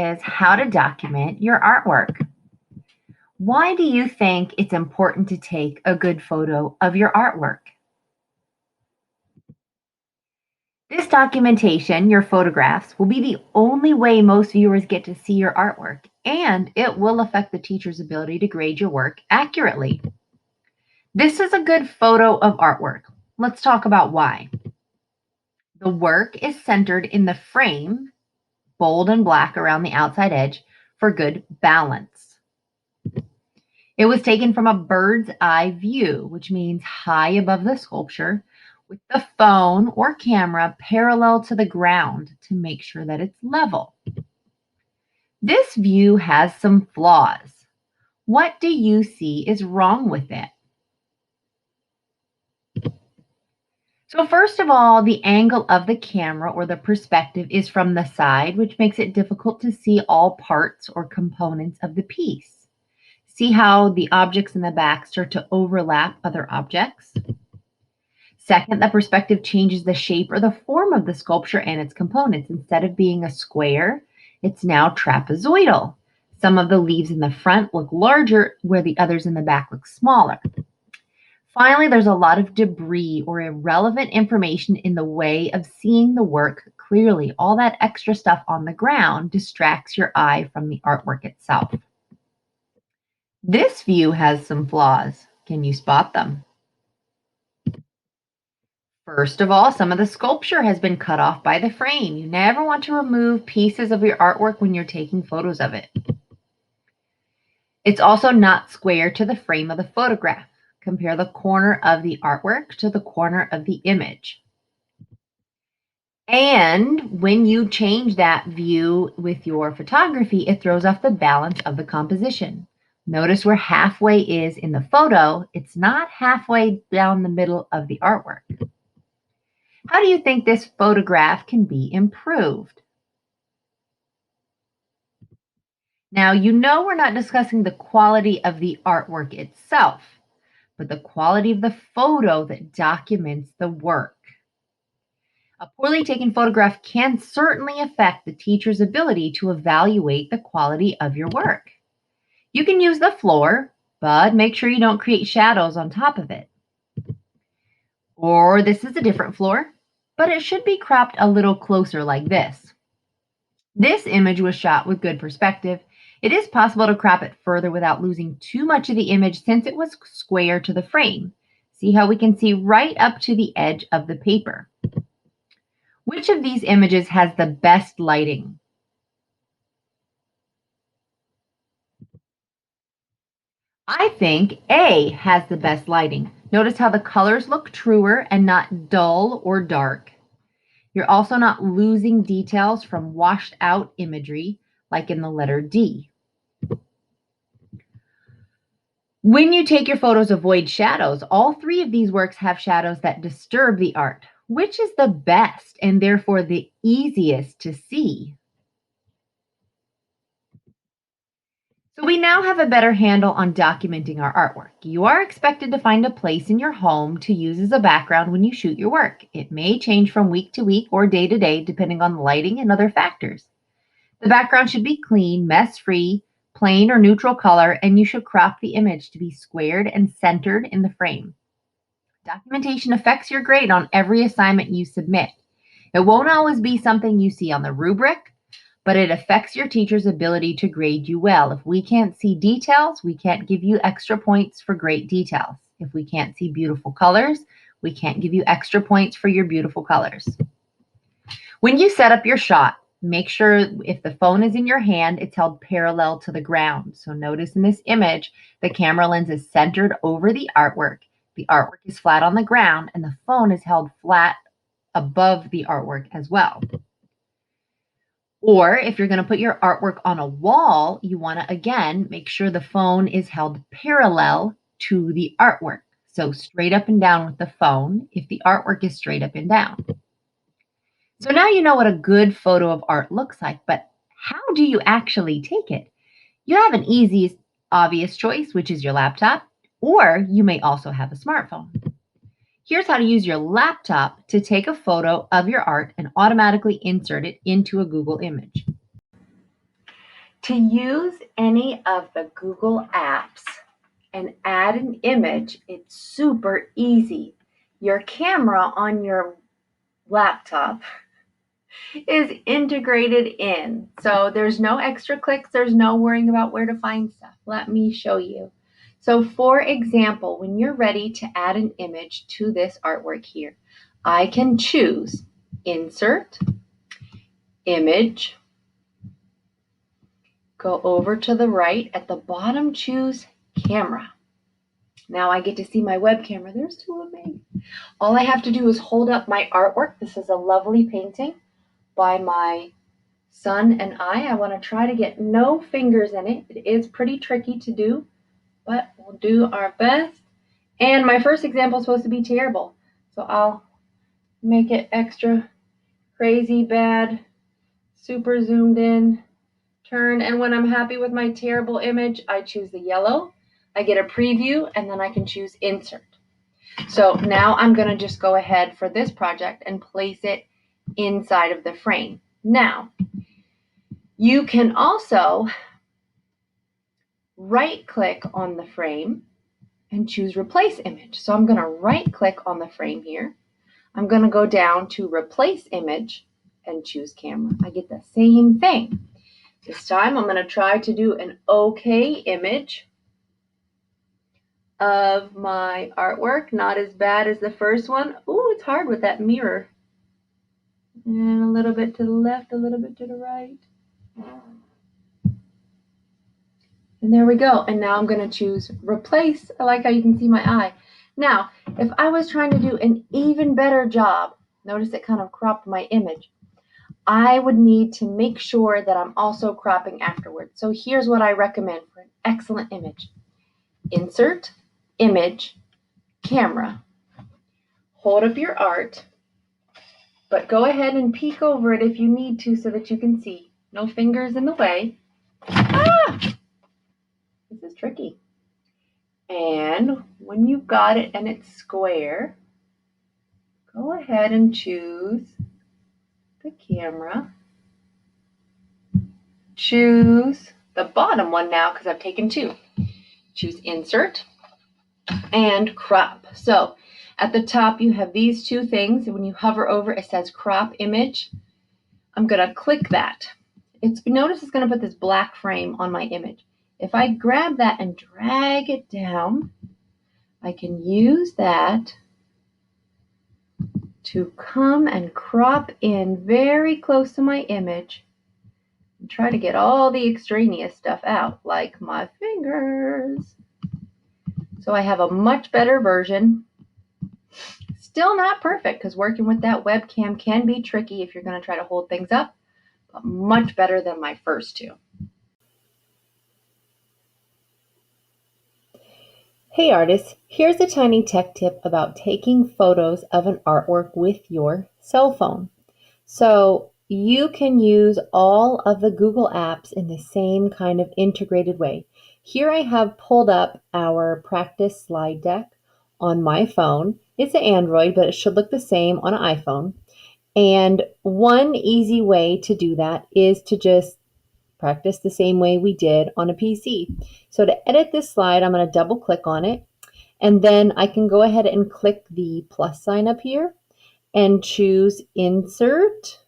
Is how to document your artwork. Why do you think it's important to take a good photo of your artwork? This documentation, your photographs, will be the only way most viewers get to see your artwork, and it will affect the teacher's ability to grade your work accurately. This is a good photo of artwork. Let's talk about why. The work is centered in the frame, bold and black around the outside edge, for good balance. It was taken from a bird's eye view, which means high above the sculpture, with the phone or camera parallel to the ground to make sure that it's level. This view has some flaws. What do you see is wrong with it? So first of all, the angle of the camera or the perspective is from the side, which makes it difficult to see all parts or components of the piece. See how the objects in the back start to overlap other objects? Second, the perspective changes the shape or the form of the sculpture and its components. Instead of being a square, it's now trapezoidal. Some of the leaves in the front look larger, where the others in the back look smaller. Finally, there's a lot of debris or irrelevant information in the way of seeing the work clearly. All that extra stuff on the ground distracts your eye from the artwork itself. This view has some flaws. Can you spot them? First of all, some of the sculpture has been cut off by the frame. You never want to remove pieces of your artwork when you're taking photos of it. It's also not square to the frame of the photograph. Compare the corner of the artwork to the corner of the image. And when you change that view with your photography, it throws off the balance of the composition. Notice where halfway is in the photo. It's not halfway down the middle of the artwork. How do you think this photograph can be improved? Now, you know we're not discussing the quality of the artwork itself, but the quality of the photo that documents the work. A poorly taken photograph can certainly affect the teacher's ability to evaluate the quality of your work. You can use the floor, but make sure you don't create shadows on top of it. Or this is a different floor, but it should be cropped a little closer like this. This image was shot with good perspective. It is possible to crop it further without losing too much of the image since it was square to the frame. See how we can see right up to the edge of the paper. Which of these images has the best lighting? I think A has the best lighting. Notice how the colors look truer and not dull or dark. You're also not losing details from washed out imagery like in the letter D. When you take your photos, avoid shadows. All three of these works have shadows that disturb the art. Which is the best and therefore the easiest to see? So we now have a better handle on documenting our artwork. You are expected to find a place in your home to use as a background when you shoot your work. It may change from week to week or day to day depending on the lighting and other factors. The background should be clean, mess-free, plain or neutral color, and you should crop the image to be squared and centered in the frame. Documentation affects your grade on every assignment you submit. It won't always be something you see on the rubric, but it affects your teacher's ability to grade you well. If we can't see details, we can't give you extra points for great details. If we can't see beautiful colors, we can't give you extra points for your beautiful colors. When you set up your shot, make sure if the phone is in your hand, it's held parallel to the ground. So notice in this image, the camera lens is centered over the artwork. The artwork is flat on the ground, and the phone is held flat above the artwork as well. Or if you're going to put your artwork on a wall, you want to, again, make sure the phone is held parallel to the artwork. So straight up and down with the phone if the artwork is straight up and down. So now you know what a good photo of art looks like, but how do you actually take it? You have an easy, obvious choice, which is your laptop, or you may also have a smartphone. Here's how to use your laptop to take a photo of your art and automatically insert it into a Google image. To use any of the Google apps and add an image, it's super easy. Your camera on your laptop is integrated in. So there's no extra clicks, there's no worrying about where to find stuff. Let me show you. So for example, when you're ready to add an image to this artwork here, I can choose Insert, Image, go over to the right, at the bottom choose Camera. Now I get to see my web camera. There's two of me. All I have to do is hold up my artwork. This is a lovely painting by my son and I want to try to get no fingers in it. It is pretty tricky to do, but we'll do our best. And my first example is supposed to be terrible, so I'll make it extra crazy bad, super zoomed in, turn, and when I'm happy with my terrible image, I choose the yellow. I get a preview, and then I can choose Insert. So now I'm going to just go ahead for this project and place it inside of the frame. Now, you can also right-click on the frame and choose Replace Image. So I'm going to right-click on the frame here. I'm going to go down to Replace Image and choose Camera. I get the same thing. This time I'm going to try to do an okay image of my artwork. Not as bad as the first one. Ooh, it's hard with that mirror. And a little bit to the left, a little bit to the right. And there we go. And now I'm going to choose Replace. I like how you can see my eye. Now, if I was trying to do an even better job, notice it kind of cropped my image, I would need to make sure that I'm also cropping afterwards. So here's what I recommend for an excellent image. Insert, Image, Camera. Hold up your art, but go ahead and peek over it if you need to so that you can see. No fingers in the way. Ah! This is tricky. And when you've got it and it's square, go ahead and choose the camera. Choose the bottom one now because I've taken two. Choose Insert and Crop. So at the top you have these two things. When you hover over it says Crop Image. I'm going to click that. Notice it's going to put this black frame on my image. If I grab that and drag it down, I can use that to come and crop in very close to my image and try to get all the extraneous stuff out, like my fingers. So I have a much better version. Still not perfect because working with that webcam can be tricky if you're going to try to hold things up, but much better than my first two. Hey artists, here's a tiny tech tip about taking photos of an artwork with your cell phone. So you can use all of the Google apps in the same kind of integrated way. Here I have pulled up our practice slide deck on my phone. It's an Android, but it should look the same on an iPhone. And one easy way to do that is to just practice the same way we did on a PC. So to edit this slide, I'm going to double click on it, and then I can go ahead and click the plus sign up here and choose Insert,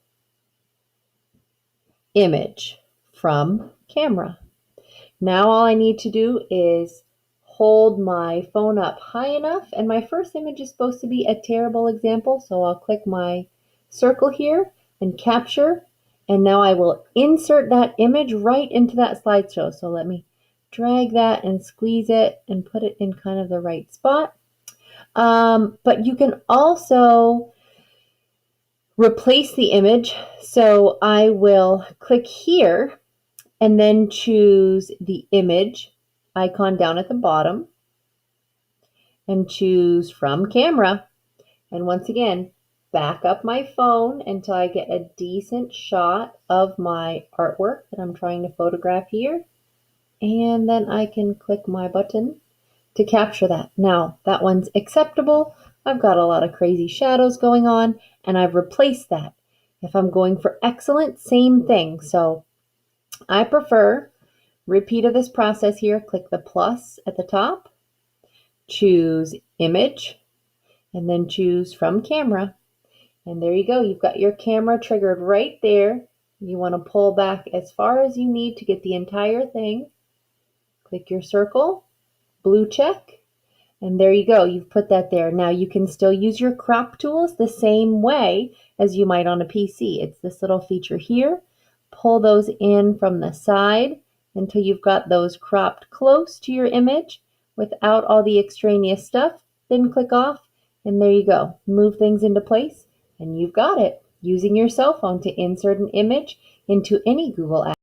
Image from Camera. Now all I need to do is hold my phone up high enough, and my first image is supposed to be a terrible example, so I'll click my circle here and capture. And now I will insert that image right into that slideshow. So let me drag that and squeeze it and put it in kind of the right spot. But you can also replace the image. So I will click here and then choose the image icon down at the bottom and choose from camera. And once again, back up my phone until I get a decent shot of my artwork that I'm trying to photograph here. And then I can click my button to capture that. Now, that one's acceptable. I've got a lot of crazy shadows going on, and I've replaced that. If I'm going for excellent, same thing. So I prefer repeat of this process here. Click the plus at the top, choose image, and then choose from camera. And there you go. You've got your camera triggered right there. You want to pull back as far as you need to get the entire thing. Click your circle, blue check, and there you go. You've put that there. Now you can still use your crop tools the same way as you might on a PC. It's this little feature here. Pull those in from the side until you've got those cropped close to your image without all the extraneous stuff. Then click off, and there you go. Move things into place, and you've got it. Using your cell phone to insert an image into any Google app.